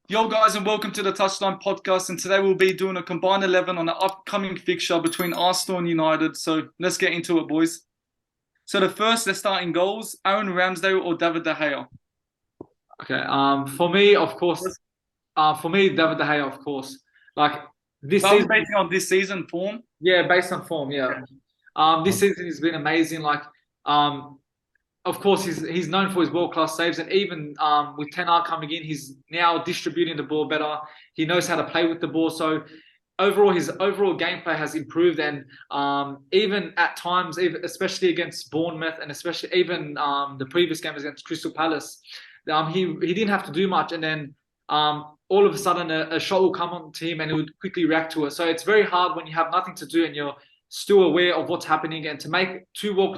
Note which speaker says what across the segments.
Speaker 1: Yo, guys, and welcome to the Touchline Podcast. And today we'll be doing a combined 11 on the upcoming fixture between Arsenal and United. So let's get into it, boys. So let's start in goals. Aaron Ramsdale or David De Gea?
Speaker 2: Okay. For me, of course. For me, David De Gea, of course. Like this
Speaker 1: But are we
Speaker 2: season,
Speaker 1: basing on this season form?
Speaker 2: yeah, based on form, yeah. This season has been amazing. Um, of course, he's known for his world class saves, and even with Ten Hag coming in, he's now distributing the ball better. He knows how to play with the ball. So overall, his overall gameplay has improved, and even at times, even especially against Bournemouth, and especially even the previous game against Crystal Palace, he didn't have to do much, and then all of a sudden a shot will come on to him, and he would quickly react to it. So it's very hard when you have nothing to do and you're still aware of what's happening, and to make two world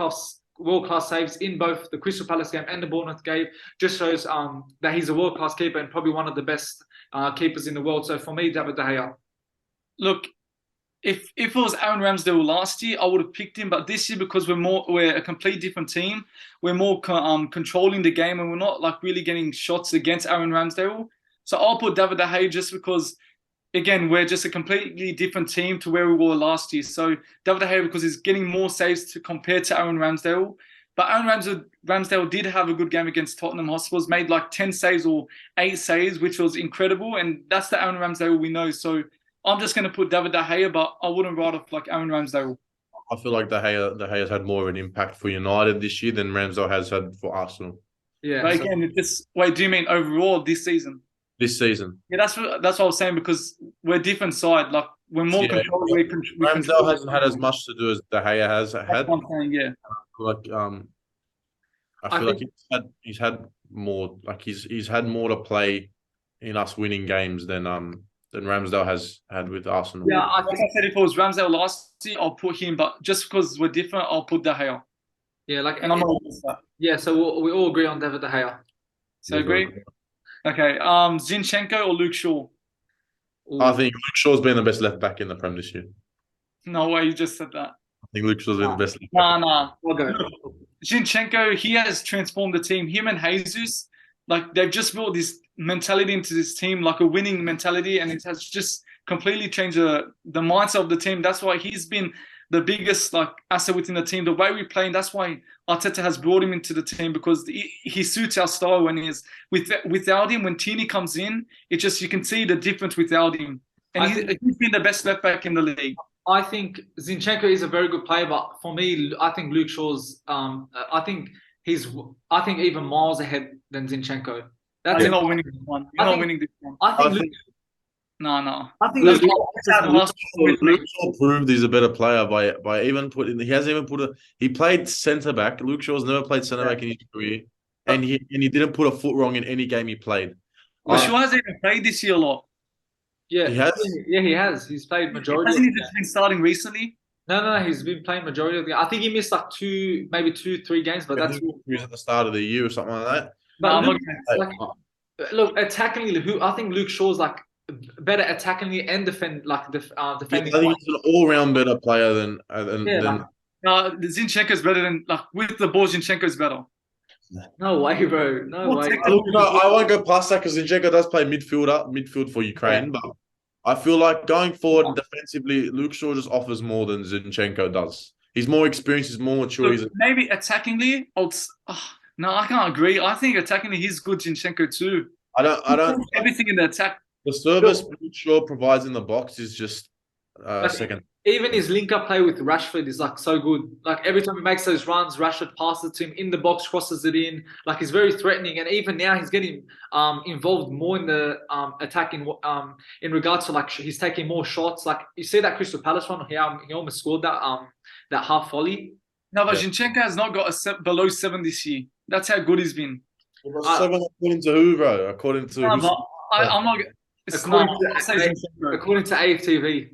Speaker 2: class saves in both the Crystal Palace game and the Bournemouth game just shows that he's a world class keeper and probably one of the best keepers in the world. So for me, David De Gea.
Speaker 1: Look, if it was Aaron Ramsdale last year, I would have picked him. But this year, because we're a complete different team, we're more controlling the game, and we're not like really getting shots against Aaron Ramsdale. So I'll put David De Gea just because, again, we're just a completely different team to where we were last year. So David De Gea, because he's getting more saves compared to Aaron Ramsdale. But Aaron Ramsdale did have a good game against Tottenham Hotspurs, made like 10 saves or 8 saves, which was incredible. And that's the Aaron Ramsdale we know. So I'm just going to put David De Gea, but I wouldn't write off like Aaron Ramsdale.
Speaker 3: I feel like De Gea's had more of an impact for United this year than Ramsdale has had for Arsenal
Speaker 2: Yeah.
Speaker 1: But
Speaker 2: So
Speaker 1: again, wait, do you mean overall this season?
Speaker 3: this season.
Speaker 1: Yeah, that's what I was saying, because we're a different side. Like we're more
Speaker 3: Yeah,
Speaker 1: control. We
Speaker 3: Ramsdale
Speaker 1: control.
Speaker 3: hasn't had as much to do as De Gea has
Speaker 1: That's
Speaker 3: had.
Speaker 1: what I'm saying. Yeah.
Speaker 3: Like I
Speaker 2: I
Speaker 3: feel like
Speaker 2: think
Speaker 3: he's had more, like he's had more to play in us winning games than Ramsdale has had with Arsenal.
Speaker 2: yeah, I
Speaker 1: Like
Speaker 2: think
Speaker 1: I said, if it was Ramsdale last year, I'll put him. But just because we're different, I'll put De Gea.
Speaker 2: yeah,
Speaker 1: And I'm not against that.
Speaker 2: yeah. So we all agree on David De Gea.
Speaker 1: So agree. Okay. Zinchenko or Luke Shaw?
Speaker 3: I
Speaker 2: Ooh.
Speaker 3: think Luke Shaw's been the best left back in the Prem this year.
Speaker 1: No way, you just said that.
Speaker 3: I think Luke Shaw's been the
Speaker 2: Nah,
Speaker 3: best left back.
Speaker 1: Nah.
Speaker 2: I'll go.
Speaker 1: Zinchenko, he has transformed the team. Him and Jesus, like they've just brought this mentality into this team, like a winning mentality, and it has just completely changed the mindset of the team. That's why he's been the biggest like asset within the team. The way we play, and that's why Arteta has brought him into the team, because he suits our style. When without him, when Tini comes in, it just, you can see the difference without him, and
Speaker 2: I think
Speaker 1: he's been the best left back in the league.
Speaker 2: I think Zinchenko is a very good player, but for me, I think Luke Shaw's. I think he's. I think even miles ahead than Zinchenko.
Speaker 1: Oh,
Speaker 2: That's
Speaker 1: you're
Speaker 2: it.
Speaker 1: not winning this one. You're
Speaker 2: I
Speaker 1: not
Speaker 2: think.
Speaker 1: winning this one.
Speaker 2: I
Speaker 3: I
Speaker 2: think.
Speaker 3: think
Speaker 1: No.
Speaker 2: I think
Speaker 1: Luke
Speaker 2: Luke.
Speaker 1: Shaw had the last with me.
Speaker 3: Luke Shaw proved he's a better player by even putting. He hasn't even put a. He played centre back. Luke Shaw's never played centre back in his career, and he didn't put a foot wrong in any game he played.
Speaker 1: But
Speaker 3: I
Speaker 1: Shaw hasn't even played this year a lot.
Speaker 2: Yeah,
Speaker 3: He has.
Speaker 2: yeah, he has. He's played majority of
Speaker 1: Hasn't
Speaker 2: the
Speaker 1: he
Speaker 2: game.
Speaker 1: just been starting recently?
Speaker 2: No, he's been playing majority of the game. I think he missed like maybe 2, 3 games, but
Speaker 3: I
Speaker 2: that's.
Speaker 3: think he was at the start of the year or something like that.
Speaker 1: No,
Speaker 2: But
Speaker 1: I'm not
Speaker 2: Luke,
Speaker 1: going
Speaker 3: Like,
Speaker 2: like, look, attackingly, who I think Luke Shaw's like better attackingly and
Speaker 3: yeah,
Speaker 2: defending.
Speaker 3: I think he's an all-round better player than
Speaker 2: Yeah, like,
Speaker 1: no, Zinchenko is better than, like, with the ball, Zinchenko is better.
Speaker 2: no way, bro. No
Speaker 1: More
Speaker 2: way.
Speaker 1: technical.
Speaker 3: I won't go past that because Zinchenko does play midfield for Ukraine, but I feel like going forward defensively, Luke Shaw just offers more than Zinchenko does. He's more experienced, he's more mature.
Speaker 1: Look, maybe attackingly, no, I can't agree. I think attackingly, he's good, Zinchenko too.
Speaker 3: I don't.
Speaker 1: Everything in the attack.
Speaker 3: The service Luke Shaw provides in the box is just
Speaker 2: Like,
Speaker 3: second.
Speaker 2: even his link-up play with Rashford is like so good. Like every time he makes those runs, Rashford passes to him in the box, crosses it in. Like he's very threatening, and even now he's getting involved more in the attack in regards to like he's taking more shots. Like you see that Crystal Palace one, he almost scored that half volley.
Speaker 1: No, but
Speaker 3: Yeah.
Speaker 1: Zinchenko has not got below 7 this year. That's how good he's been.
Speaker 3: Seven according to who, bro? According to
Speaker 1: No,
Speaker 3: who's
Speaker 1: but I'm not. It's
Speaker 2: According
Speaker 1: not.
Speaker 2: to
Speaker 1: I'll say Zinchenko.
Speaker 2: according to AFTV.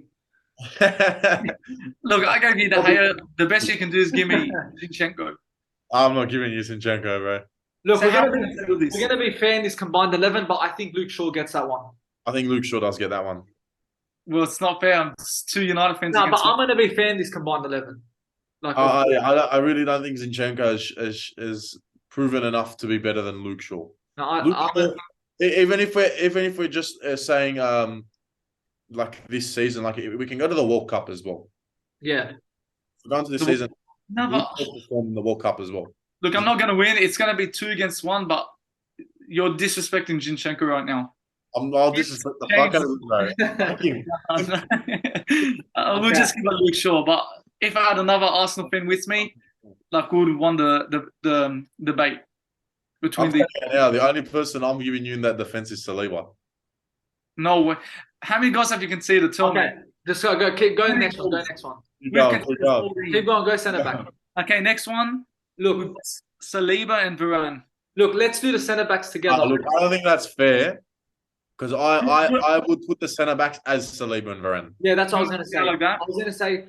Speaker 1: Look, I gave you the Gea. The best you can do is give me Zinchenko.
Speaker 3: I'm not giving you Zinchenko, bro.
Speaker 2: Look,
Speaker 1: So
Speaker 2: we're
Speaker 1: how
Speaker 2: gonna
Speaker 1: can
Speaker 2: be
Speaker 1: you settle this?
Speaker 2: we're gonna be fair in this combined 11, but I think Luke Shaw gets that one.
Speaker 3: I think Luke Shaw does get that one.
Speaker 1: Well, it's not fair. It's two United fans
Speaker 2: No, but
Speaker 1: against me.
Speaker 2: I'm gonna be fair in this combined 11. Like,
Speaker 3: I really don't think Zinchenko is proven enough to be better than Luke Shaw.
Speaker 2: no,
Speaker 3: Luke Shaw, Even if we're just saying like this season, like we can go to the World Cup as well.
Speaker 2: Yeah.
Speaker 3: We're going to this
Speaker 1: The-
Speaker 3: season.
Speaker 1: No,
Speaker 3: We
Speaker 1: but
Speaker 3: will perform in the World Cup as well.
Speaker 1: look, I'm not going to win. It's going to be 2-1, but you're disrespecting Zinchenko right now.
Speaker 3: I'll disrespect the fuck out of him, bro. Thank you.
Speaker 1: We'll just give it a Luke Shaw. But if I had another Arsenal fan with me, like we would have won the debate between
Speaker 3: I'm
Speaker 1: the.
Speaker 3: saying it now, the only person I'm giving you in that defense is Saliba.
Speaker 1: No way. How many goals have you conceded? Tell me.
Speaker 2: Okay, just go. Keep going. Next one. Go next one.
Speaker 3: Keep
Speaker 1: We've
Speaker 3: going, keep
Speaker 1: conceded
Speaker 3: going.
Speaker 1: 14.
Speaker 2: Keep going. Go centre back.
Speaker 1: Okay, next one.
Speaker 2: Look,
Speaker 1: Saliba and Varane.
Speaker 2: look. Let's do the centre backs together.
Speaker 3: Look, I don't think that's fair because I would put the centre backs as Saliba and Varane.
Speaker 2: Yeah, that's what I was going to say.
Speaker 1: Like that?
Speaker 2: I was going to say,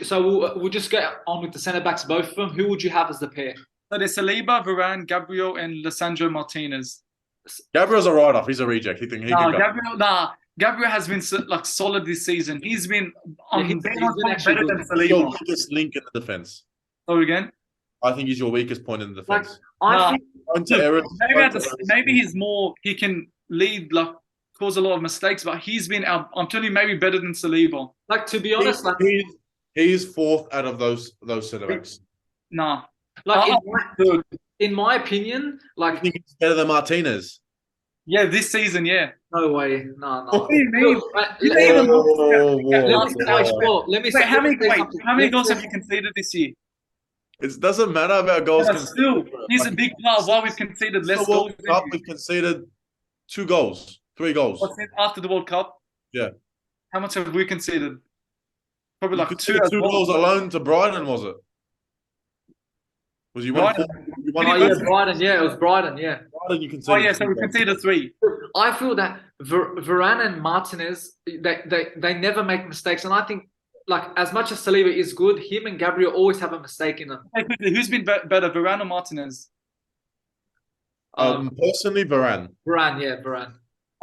Speaker 2: so we'll just get on with the centre backs, both of them. Who would you have as the pair?
Speaker 1: So there's Saliba, Varane, Gabriel, and Lisandro Martinez.
Speaker 3: Gabriel's a write-off. He's a reject. He can go.
Speaker 1: Gabriel has been like solid this season. He's been
Speaker 2: he's been actually
Speaker 1: better
Speaker 2: good.
Speaker 1: than
Speaker 3: He's your
Speaker 1: Saliba.
Speaker 3: weakest link in the defense.
Speaker 1: So again,
Speaker 3: I think he's your weakest point in the
Speaker 2: Like,
Speaker 3: defense.
Speaker 2: I think
Speaker 1: maybe he's more. He can lead, like cause a lot of mistakes, but he's been. I'm telling you, maybe better than Saliba.
Speaker 2: Like, to be honest, like,
Speaker 3: He's fourth out of those centre backs.
Speaker 1: Nah,
Speaker 2: like in my opinion,
Speaker 3: I
Speaker 2: like,
Speaker 3: think he's better than Martinez.
Speaker 1: yeah, this season, yeah.
Speaker 2: no way, no.
Speaker 1: What do you mean?
Speaker 2: Look, let me say.
Speaker 1: Wait, how many
Speaker 2: something.
Speaker 1: goals have you conceded this year?
Speaker 3: It doesn't matter about goals.
Speaker 1: Yeah, still, he's a big part of why we've conceded less
Speaker 3: The World
Speaker 1: goals.
Speaker 3: Cup, we've conceded 2 goals, 3 goals.
Speaker 1: What's it after the World Cup?
Speaker 3: Yeah.
Speaker 1: How much have we conceded? Probably
Speaker 3: You
Speaker 1: like 2
Speaker 3: conceded
Speaker 1: as
Speaker 3: 2
Speaker 1: well.
Speaker 3: goals alone to Brighton, was it? Was you one?
Speaker 1: Brighton.
Speaker 2: Brighton. Yeah, it was Brighton. Yeah.
Speaker 3: Brighton, you conceded.
Speaker 1: Oh yeah, so we conceded 3.
Speaker 2: I feel that Varane and Martinez, they never make mistakes, and I think, like, as much as Saliba is good, him and Gabriel always have a mistake in them.
Speaker 1: Hey, quickly, who's been better, Varane or Martinez?
Speaker 3: Personally, Varane.
Speaker 2: Varane.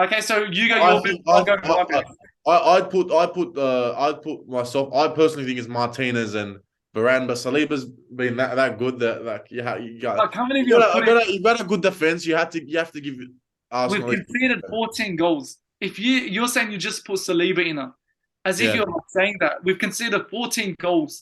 Speaker 1: Okay, so you go your best. I'll go my best.
Speaker 3: I'd put myself. I personally think it's Martinez and Varane, but Saliba's been that good that like you got.
Speaker 1: Like, how many of you
Speaker 3: You've got a good defense. You have to give Arsenal.
Speaker 1: We've conceded 14 goals. If you're saying you just put Saliba in it, as if you're not saying that, we've conceded 14 goals.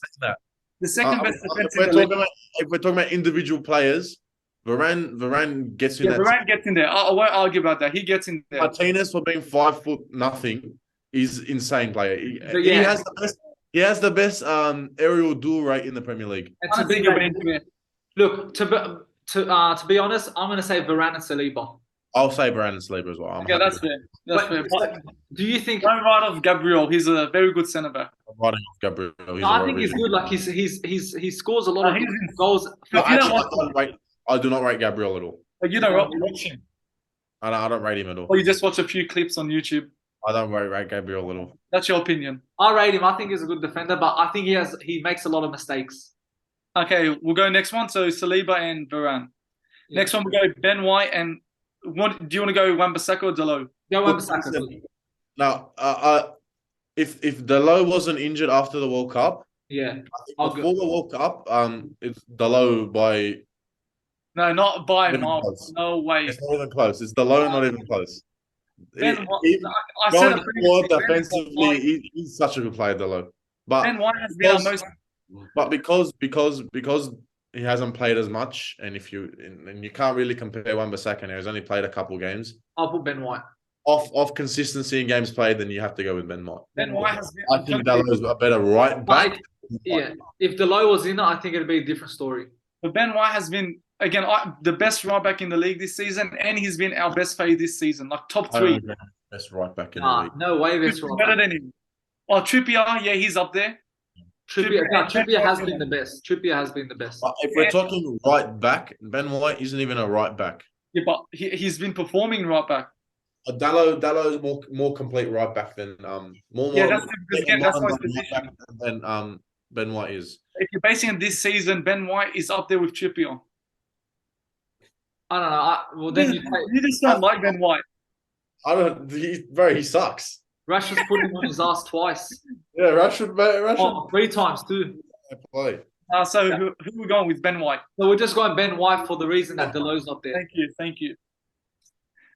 Speaker 1: The second best defense in the league.
Speaker 3: If we're talking about individual players, Varane gets in.
Speaker 1: Yeah, Varane gets in there. I won't argue about that. He gets in there.
Speaker 3: Martinez for being 5'0" is insane player. He has the best aerial duel rate in the Premier League.
Speaker 2: Look, to be honest, I'm going to say Varane and Saliba.
Speaker 3: I'll say Varane and Saliba as well.
Speaker 1: Yeah, that's fair.
Speaker 2: But do you think?
Speaker 1: Don't write off Gabriel. He's a very good centre back.
Speaker 3: I'm writing off Gabriel.
Speaker 2: I think he's good. Like, he scores a lot of goals.
Speaker 3: I do not rate Gabriel at all.
Speaker 1: But you don't watch him.
Speaker 3: I don't rate him at all.
Speaker 1: Or you just watch a few clips on YouTube.
Speaker 3: I don't rate Gabriel at all.
Speaker 1: That's your opinion.
Speaker 2: I rate him. I think he's a good defender, but I think he makes a lot of mistakes.
Speaker 1: Okay, we'll go next one. So Saliba and Varane. Yeah. Next one we go Ben White and what do you want to go Wan-Bissaka or Dalot?
Speaker 2: Go Wan-Bissaka.
Speaker 3: Now, if Dalot wasn't injured after the World Cup,
Speaker 2: yeah,
Speaker 3: I think before the World Cup, it's Dalot by.
Speaker 1: No, not by miles. No way.
Speaker 3: It's not even close. It's Dalot, not even close.
Speaker 1: Ben
Speaker 3: Going forward defensively, he's such a good player, Dalot. But
Speaker 1: Ben White has been our most.
Speaker 3: But because he hasn't played as much, and you can't really compare Wan-Bissaka now. He's only played a couple games.
Speaker 2: I'll put Ben White.
Speaker 3: Off consistency in games played, then you have to go with Ben White.
Speaker 1: Ben White has been.
Speaker 3: I think Dalot is a better right back.
Speaker 2: Yeah, if Dalot was in it, I think it'd be a different story.
Speaker 1: But Ben White has been again the best right back in the league this season, and he's been our best player this season, like top 3.
Speaker 3: Best right back in the league.
Speaker 2: No way, best right
Speaker 1: better than him. Oh, Trippier, yeah, he's up there.
Speaker 2: Trippier has been the best. Trippier has been the best.
Speaker 3: But if we're talking right back, Ben White isn't even a right back.
Speaker 1: Yeah, but he's been performing right back.
Speaker 3: Dalot is more complete right back than
Speaker 1: that's my position.
Speaker 3: Than Ben White is.
Speaker 1: If you're basing it this season, Ben White is up there with Trippier.
Speaker 2: I don't know. Well, then
Speaker 1: you just don't like Ben White.
Speaker 3: I don't. He sucks.
Speaker 2: Rashford's put him on his ass twice.
Speaker 3: Yeah, Rashford.
Speaker 2: Oh, 3 times too.
Speaker 3: Play.
Speaker 1: So who are we going with? Ben White.
Speaker 2: So we're just going Ben White for the reason that Dalot's not there.
Speaker 1: Thank you.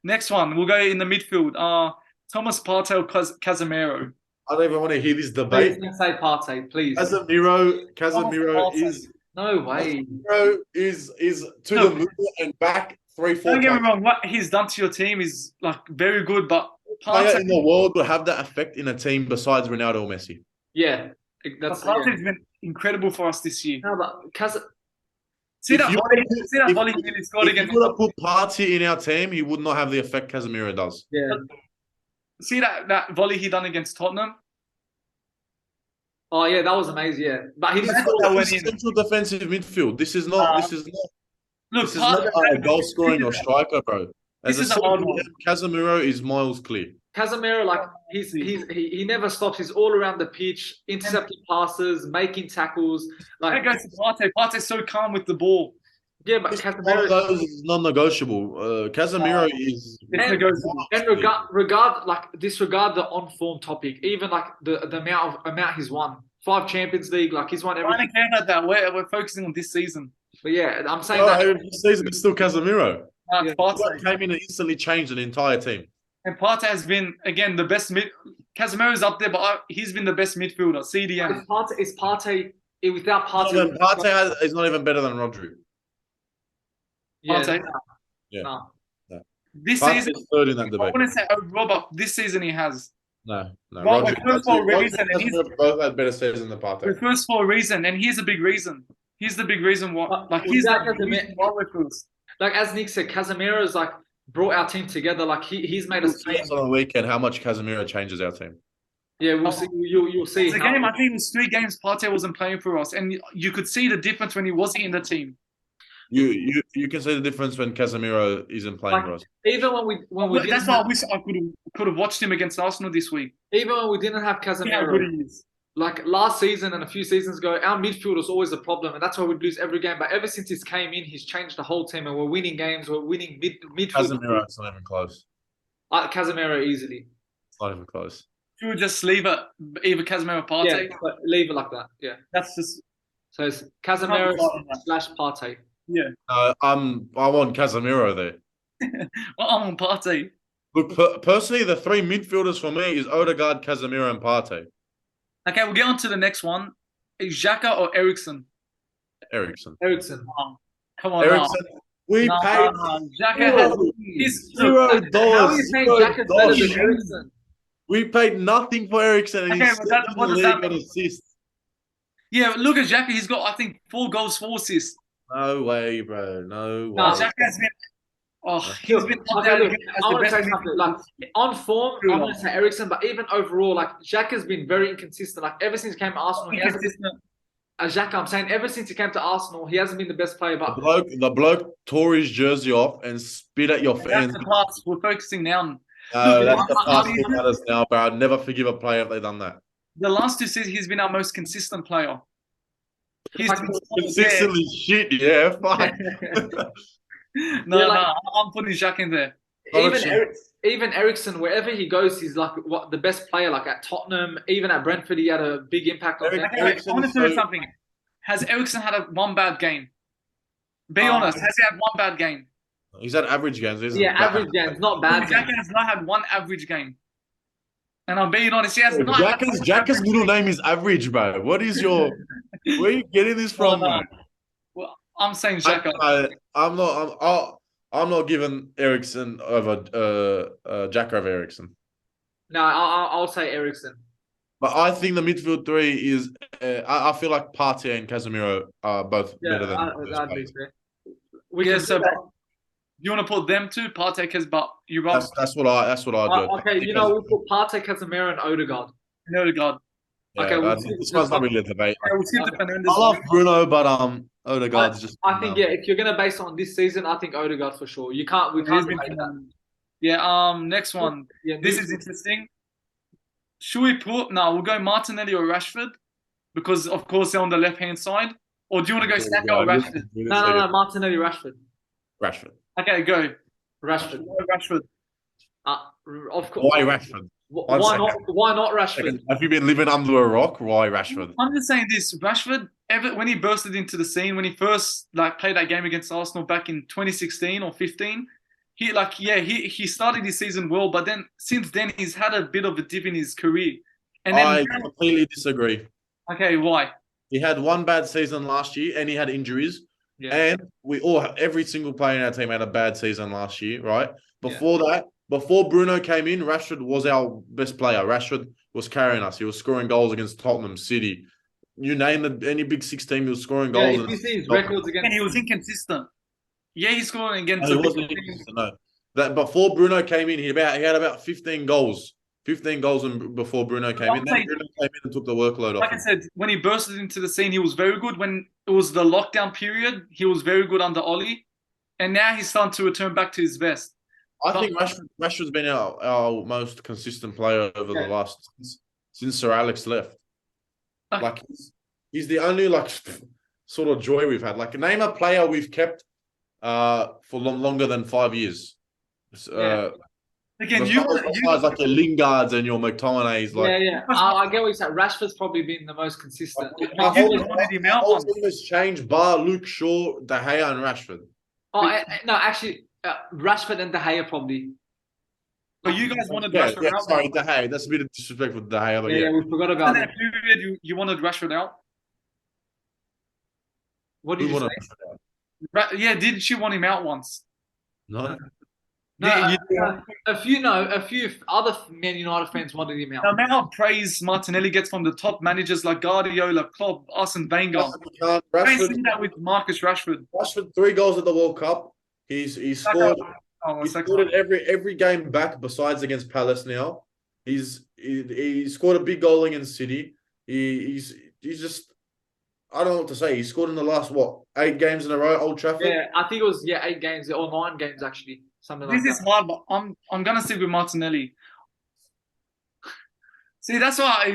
Speaker 1: Next one, we'll go in the midfield. Thomas Partey or Casemiro.
Speaker 3: I don't even want to hear this
Speaker 2: Please
Speaker 3: debate.
Speaker 2: don't say Partey, please.
Speaker 3: Casemiro is
Speaker 2: No way.
Speaker 3: Casemiro is to
Speaker 1: No.
Speaker 3: the moon and back 3-4
Speaker 1: Don't get me
Speaker 3: times.
Speaker 1: wrong. What he's done to your team is like very good, but
Speaker 3: Player
Speaker 1: Partey,
Speaker 3: in the world will have that effect in a team besides Ronaldo or Messi.
Speaker 2: Yeah, that's
Speaker 1: Partey's been incredible for us this year.
Speaker 2: No, but
Speaker 1: See that
Speaker 3: you
Speaker 1: volley? See that
Speaker 3: if-
Speaker 1: volley he nearly scored
Speaker 3: If
Speaker 1: against?
Speaker 3: you would have put Partey in our team, he would not have the effect Casemiro does.
Speaker 2: yeah.
Speaker 1: See that volley he done against Tottenham?
Speaker 2: Oh yeah, that was amazing. Yeah, but he didn't
Speaker 1: That's
Speaker 2: score.
Speaker 1: that
Speaker 3: This
Speaker 1: went
Speaker 3: is
Speaker 1: in.
Speaker 3: central defensive midfield. This is not.
Speaker 1: Look,
Speaker 3: This is not a goal scoring or striker, bro. As
Speaker 1: This
Speaker 3: a
Speaker 1: is a hard
Speaker 3: central
Speaker 1: one.
Speaker 3: Casemiro is miles clear.
Speaker 2: Casemiro, like he never stops. He's all around the pitch, intercepting passes, making tackles.
Speaker 1: That
Speaker 2: Like
Speaker 1: goes to Partey. Partey's so calm with the ball.
Speaker 2: yeah, but
Speaker 3: One of
Speaker 2: Casemiro
Speaker 3: those is non-negotiable. Casemiro is.
Speaker 1: It's negotiable.
Speaker 2: and disregard the on form topic. Even like the amount he's won. 5 Champions League, like he's won
Speaker 1: I
Speaker 2: everything.
Speaker 1: don't care about that. We're focusing on this season.
Speaker 2: But yeah, I'm saying that.
Speaker 3: This season it's still Casemiro.
Speaker 2: Yeah.
Speaker 1: Partey.
Speaker 3: Came in and instantly changed an entire team.
Speaker 1: And Partey has been again the best mid. Casemiro's up there, but he's been the best midfielder. CDM.
Speaker 2: Is Partey without Partey?
Speaker 3: Partey is not even better than Rodri.
Speaker 2: Yeah,
Speaker 1: Partey.
Speaker 3: Yeah.
Speaker 2: no.
Speaker 1: This
Speaker 3: Partey's
Speaker 1: season,
Speaker 3: third in that
Speaker 1: I
Speaker 3: debate.
Speaker 1: wouldn't say overall, but this season he has.
Speaker 3: No.
Speaker 1: Well, we're first for a reason, and
Speaker 3: Casemiro both had better seasons than
Speaker 1: We're
Speaker 3: Partey.
Speaker 1: first for a reason, and here's a big reason. He's the big reason why. Like he's
Speaker 2: without
Speaker 1: the reason why we're first.
Speaker 2: Like as Nick said, Casemiro's like brought our team together. Like he's made us.
Speaker 3: On the weekend, how much Casemiro changes our team.
Speaker 2: Yeah, we'll see. You'll see.
Speaker 1: The game, I think it was 3 games Partey wasn't playing for us, and you could see the difference when he wasn't in the team.
Speaker 3: You can see the difference when Casemiro isn't playing for us.
Speaker 2: Even when we
Speaker 1: That's why I wish I could have watched him against Arsenal this week.
Speaker 2: even when we didn't have
Speaker 1: See how
Speaker 2: Casemiro,
Speaker 1: good he is.
Speaker 2: like last season and a few seasons ago, our midfield was always a problem, and that's why we'd lose every game. But ever since he's came in, he's changed the whole team, and we're winning games. We're winning midfield.
Speaker 3: Casemiro, it's not even close.
Speaker 2: Casemiro easily.
Speaker 3: It's not even close.
Speaker 1: Should we just leave it either Casemiro or Partey?
Speaker 2: Yeah, but leave it like that. Yeah.
Speaker 1: That's just
Speaker 2: So it's Casemiro / Partey.
Speaker 1: yeah.
Speaker 3: I want Casemiro there.
Speaker 1: Well, I'm on Partey.
Speaker 3: Look, personally, the 3 midfielders for me is Odegaard, Casemiro, and Partey.
Speaker 1: Okay, we'll get on to the next one. Is Xhaka or Eriksen?
Speaker 3: Eriksen.
Speaker 1: Oh, come on,
Speaker 3: Eriksen. We paid
Speaker 1: Xhaka has his
Speaker 3: $0.
Speaker 2: How are you saying Jack is better than
Speaker 3: $0.
Speaker 2: Eriksen?
Speaker 3: We paid nothing for Eriksen, and
Speaker 1: Okay,
Speaker 3: he's
Speaker 1: but what
Speaker 3: second in
Speaker 1: does
Speaker 3: the
Speaker 1: that
Speaker 3: league on
Speaker 1: mean?
Speaker 3: assists.
Speaker 1: Yeah, look at Xhaka. He's got I think 4 goals, 4 assists.
Speaker 3: No way, bro. No way.
Speaker 2: No,
Speaker 1: Xhaka has been. Oh, he's been up
Speaker 2: Okay,
Speaker 1: there
Speaker 2: look,
Speaker 1: again as
Speaker 2: I
Speaker 1: the
Speaker 2: want to
Speaker 1: best
Speaker 2: say something. Like on form, I'm going to say Eriksen, but even overall, like Jack has been very inconsistent. Like ever since he came to Arsenal, he hasn't been. Xhaka, I'm saying ever since he came to Arsenal, he hasn't been the best player. But
Speaker 3: The bloke tore his jersey off and spit at your fans.
Speaker 1: That's the past. We're focusing now on
Speaker 3: That's the past that matters now, bro. I'd never forgive a player if they done that.
Speaker 1: the last 2 seasons. He's been our most consistent player. He's been
Speaker 3: Consistently shit, yeah. Fuck.
Speaker 1: no, I'm putting Xhaka in there.
Speaker 2: even Eriksen, wherever he goes, he's like the best player. Like at Tottenham, even at Brentford, he had a big impact on them.
Speaker 1: Okay, wait, I want to tell you something. Has Eriksen had one bad game? Be honest. Has he had one bad game?
Speaker 3: He's had average games, isn't
Speaker 2: Yeah, average games, not bad games.
Speaker 1: Xhaka has not had one average game. And I'm being honest, he has not had
Speaker 3: Xhaka's middle name is average, bro. Where are you getting this from, man?
Speaker 1: Well, I'm saying Xhaka.
Speaker 3: I'm not giving Eriksen over Xhaka over Eriksen.
Speaker 2: No, I'll say Eriksen.
Speaker 3: But I think the midfield 3 is. I feel like Partey and Casemiro are both better than.
Speaker 2: I'd be fair.
Speaker 1: You want to put them two, Partey, but you rather
Speaker 3: that's what I do.
Speaker 2: Okay, we'll put Partey, Casemiro, and Odegaard.
Speaker 1: Odegaard.
Speaker 3: Yeah,
Speaker 2: okay,
Speaker 3: this one's not really a debate.
Speaker 1: Yeah, we'll skip the Fernandes.
Speaker 3: I love Bruno, but Odegaard's just.
Speaker 2: I think if you're gonna base it on this season, I think Odegaard for sure. We can't debate that.
Speaker 1: Yeah. Next one.
Speaker 2: Yeah,
Speaker 1: this is interesting. Should we put? No, we'll go Martinelli or Rashford, because of course they're on the left hand side. Or do you want to go Saka or Rashford?
Speaker 2: No, Martinelli, Rashford.
Speaker 3: Rashford.
Speaker 1: Okay, go.
Speaker 2: Rashford.
Speaker 1: Rashford.
Speaker 2: Of course.
Speaker 3: Why Rashford?
Speaker 2: Why not Rashford?
Speaker 3: Have you been living under a rock? Why Rashford?
Speaker 1: I'm just saying this. Rashford, when he bursted into the scene, when he first played that game against Arsenal back in 2016 or 15, he started his season well, but then since then he's had a bit of a dip in his career. And then
Speaker 3: I completely disagree.
Speaker 1: okay, why?
Speaker 3: He had one bad season last year, and he had injuries.
Speaker 2: Yeah.
Speaker 3: And every single player in our team had a bad season last year, right? Before Bruno came in, Rashford was our best player. Rashford was carrying us. He was scoring goals against Tottenham, City. You name any Big Six team, he was scoring
Speaker 2: Yeah,
Speaker 3: goals.
Speaker 2: if you see his records against,
Speaker 1: And he was inconsistent. Yeah, he's scoring against.
Speaker 3: He wasn't inconsistent, no. That before Bruno came in, he had about 15 goals. 15 goals before Bruno came in. Then Bruno came in and took the workload off
Speaker 1: Like I
Speaker 3: him.
Speaker 1: said, when he bursted into the scene, he was very good. When it was the lockdown period, he was very good under Ollie. And now he's starting to return back to his best.
Speaker 3: I think Rashford's been our most consistent player over the last since Sir Alex left. Like he's the only sort of joy we've had. Like name a player we've kept for longer than 5 years.
Speaker 1: Again,
Speaker 3: besides like your Lingards and your McTominays.
Speaker 2: I get what you're saying. Rashford's probably been the most consistent.
Speaker 3: Our whole team has changed, bar Luke Shaw, De Gea, and Rashford.
Speaker 2: No, actually, Rashford and De Gea probably.
Speaker 1: But you guys wanted Rashford out.
Speaker 3: Sorry, De Gea. That's a bit of disrespect with De Gea. But
Speaker 2: we forgot about that.
Speaker 1: Period, you wanted Rashford out.
Speaker 2: What did you say?
Speaker 1: Yeah, didn't you want him out once?
Speaker 3: No.
Speaker 2: A few other Man United fans wanted him out.
Speaker 1: The amount of praise Martinelli gets from the top managers like Guardiola, Klopp, Arsene Wenger. I see that with Marcus Rashford.
Speaker 3: Rashford 3 goals at the World Cup. He's scored. He's scored in every game back besides against Palace. Now he scored a big goal against City. He's just, I don't know what to say. He scored in the last 8 games in a row, Old Trafford.
Speaker 2: Yeah, I think it was 8 games or 9 games actually. Something like that.
Speaker 1: This is hard, but I'm gonna stick with Martinelli. See, that's why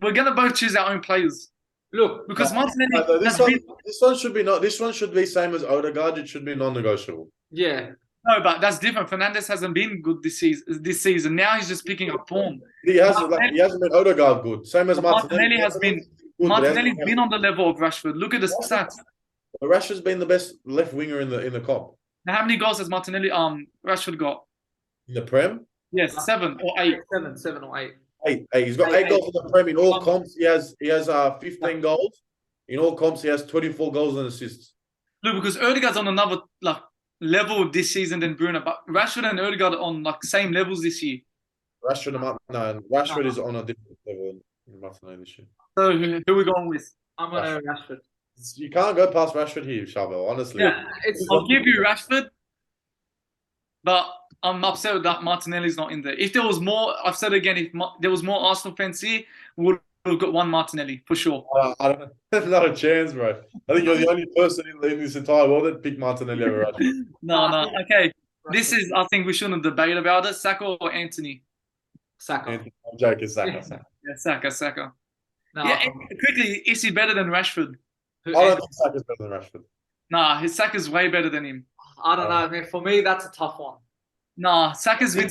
Speaker 1: we're gonna both choose our own players.
Speaker 2: Look,
Speaker 1: because Martinelli.
Speaker 3: This one should be same as Odegaard. It should be non-negotiable.
Speaker 2: Yeah.
Speaker 1: No, but that's different. Fernandes hasn't been good this season. Now he's just picking up form.
Speaker 3: He hasn't been Odegaard good. Same as
Speaker 1: Martinelli has been. Martinelli's been on the level of Rashford. Look at the stats.
Speaker 3: But Rashford's been the best left winger in the comp.
Speaker 1: Now, how many goals has Rashford got?
Speaker 3: In the Prem?
Speaker 1: Yes, 7 or 8.
Speaker 2: 7 or 8.
Speaker 3: 8. He's got 8 goals in the Prem. In all comps, he has 15 goals. In all comps, he has 24 goals and assists.
Speaker 1: Look, because Odegaard's on another level this season than Bruno, but Rashford and Odegaard are on same levels this year.
Speaker 3: Rashford is on a different level than Martinelli this year.
Speaker 1: So who are we going with?
Speaker 2: I'm going to Rashford.
Speaker 3: You can't go past Rashford here, Charbel, honestly.
Speaker 1: Yeah, I'll give you Rashford, but I'm upset that Martinelli's not in there. If there was more, I've said again, if there was more Arsenal fans here, we would have got one Martinelli, for sure.
Speaker 3: I don't know. Not a chance, bro. I think you're the only person in this entire world that picked Martinelli over Rashford.
Speaker 1: No. Okay. This is, I think we shouldn't debate about it. Saka or Anthony?
Speaker 2: Saka.
Speaker 3: I'm joking, Saka.
Speaker 1: Yeah, Saka.
Speaker 2: No,
Speaker 1: quickly, is he better than Rashford?
Speaker 3: I don't think Saka's better than Rashford.
Speaker 1: Nah, his Saka's way better than him.
Speaker 2: I don't know, man. For me, that's a tough one.
Speaker 1: Nah, Saka's been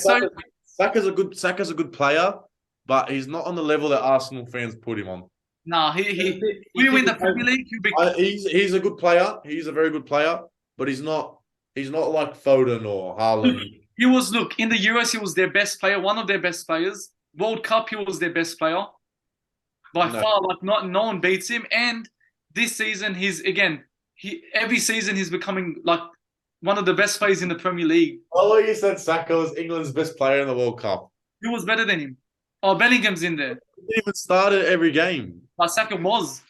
Speaker 3: Saka's a good player, but he's not on the level that Arsenal fans put him on.
Speaker 1: Nah, we win the Premier League.
Speaker 3: He's a good player. He's a very good player, but he's not like Foden or Haaland.
Speaker 1: He was, in the Euros, he was their best player, one of their best players. World Cup, he was their best player. By far, no one beats him. And this season, every season he's becoming one of the best players in the Premier League.
Speaker 3: Although you said Saka was England's best player in the World Cup.
Speaker 1: Who was better than him? Oh, Bellingham's in there.
Speaker 3: He didn't even start every game.
Speaker 1: But Saka was.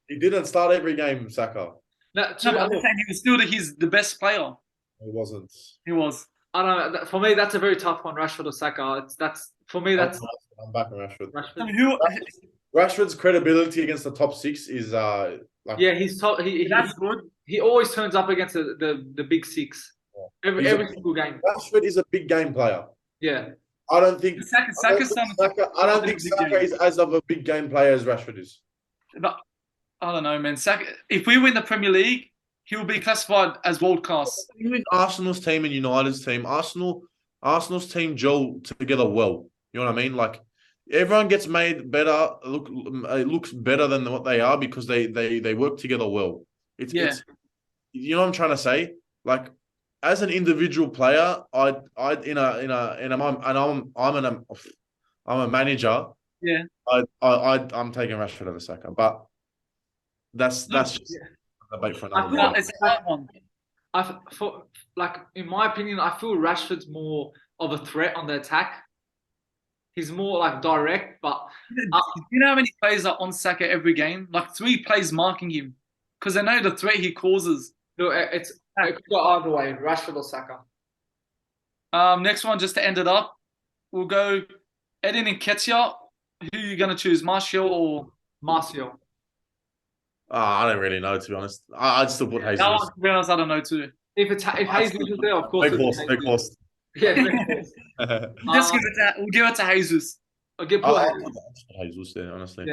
Speaker 3: He didn't start every game, Saka.
Speaker 1: No, I'm saying he was still he's the best player.
Speaker 3: He wasn't.
Speaker 1: He was.
Speaker 2: I don't know. For me, that's a very tough one, Rashford or Saka. I'm
Speaker 3: back on Rashford.
Speaker 2: Rashford.
Speaker 3: Rashford's credibility against the top 6 is
Speaker 2: he's top. That's good. He always turns up against the big 6 every single game.
Speaker 3: Rashford is a big game player.
Speaker 2: Yeah.
Speaker 3: I don't think Saka is as of a big game player as Rashford is.
Speaker 1: But I don't know, man. Saka, if we win the Premier League, he will be classified as world class.
Speaker 3: Even Arsenal's team and United's team, Arsenal's team gel together well. You know what I mean? Everyone gets made better. It looks better than what they are because they work together well. It's you know what I'm trying to say? as an individual player, I'm a manager.
Speaker 1: Yeah.
Speaker 3: I'm taking Rashford over Saka, but that's just a debate for another day.
Speaker 1: It's a hard one.
Speaker 2: In my opinion, I feel Rashford's more of a threat on the attack. He's more like direct, but
Speaker 1: Do you know how many players are on Saka every game? Like 3 players marking him because they know the threat he causes.
Speaker 2: no, it could go either way, Rashford or Saka.
Speaker 1: Next one, just to end it up, we'll go Eden and Ketia. Who are you going to choose, Martial or
Speaker 2: Martial?
Speaker 3: I don't really know, to be honest. I'd still put Jesus.
Speaker 1: That one, to be honest, I don't know too.
Speaker 2: If Jesus is there, of course.
Speaker 3: Big horse.
Speaker 2: Yeah, big horse.
Speaker 1: We'll give it to Jesus.
Speaker 2: I'll give
Speaker 3: I'll put Jesus there, honestly.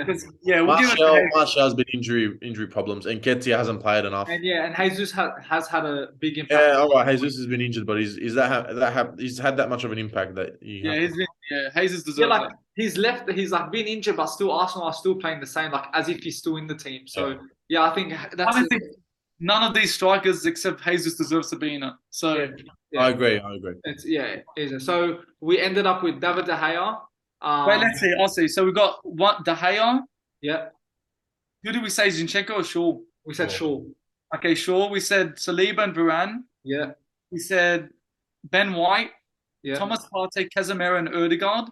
Speaker 1: Yeah, we'll give it to Jesus.
Speaker 3: Martial's been injury problems, and Ketia hasn't played enough.
Speaker 2: And Jesus has had a big impact.
Speaker 3: Yeah, all right. Jesus has been injured, but he's had that much of an impact that
Speaker 1: Jesus deserves that.
Speaker 2: He's been injured, but still Arsenal are still playing the same, like as if he's still in the team. So I think that's.
Speaker 1: I think none of these strikers except Jesus deserves to be in it. So
Speaker 3: I agree.
Speaker 2: So we ended up with David De Gea.
Speaker 1: Wait, let's see. I'll see. So we got De Gea.
Speaker 2: Yeah.
Speaker 1: Who did we say? Zinchenko or Shaw?
Speaker 2: We said Shaw.
Speaker 1: Okay, Shaw. We said Saliba and Varane.
Speaker 2: Yeah.
Speaker 1: We said Ben White.
Speaker 2: Yeah.
Speaker 1: Thomas Partey, Casemiro, and Odegaard.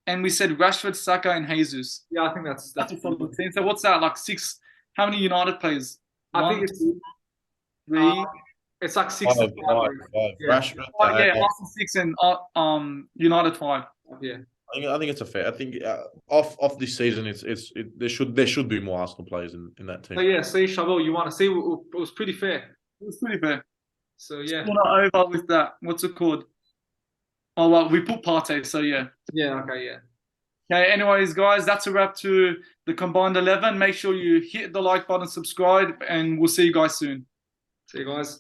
Speaker 1: And we said Rashford, Saka, and Jesus.
Speaker 2: Yeah, I think that's
Speaker 1: a solid team. So what's that? Like 6? How many United players?
Speaker 2: I think it's
Speaker 1: 3.
Speaker 2: It's like 6.
Speaker 3: Five. Rashford.
Speaker 1: Arsenal 6 and United 5.
Speaker 2: Yeah.
Speaker 3: I think it's a fair. I think off this season, there should be more Arsenal players in that team.
Speaker 2: So see, Chabot, you want to see? It was pretty fair.
Speaker 1: It was pretty fair.
Speaker 2: So yeah.
Speaker 1: We're not over with that. What's it called? Oh well, we put Partey. So yeah.
Speaker 2: Yeah. Okay. Yeah.
Speaker 1: Okay. Anyways, guys, that's a wrap to the combined 11. Make sure you hit the like button, subscribe, and we'll see you guys soon.
Speaker 2: See you guys.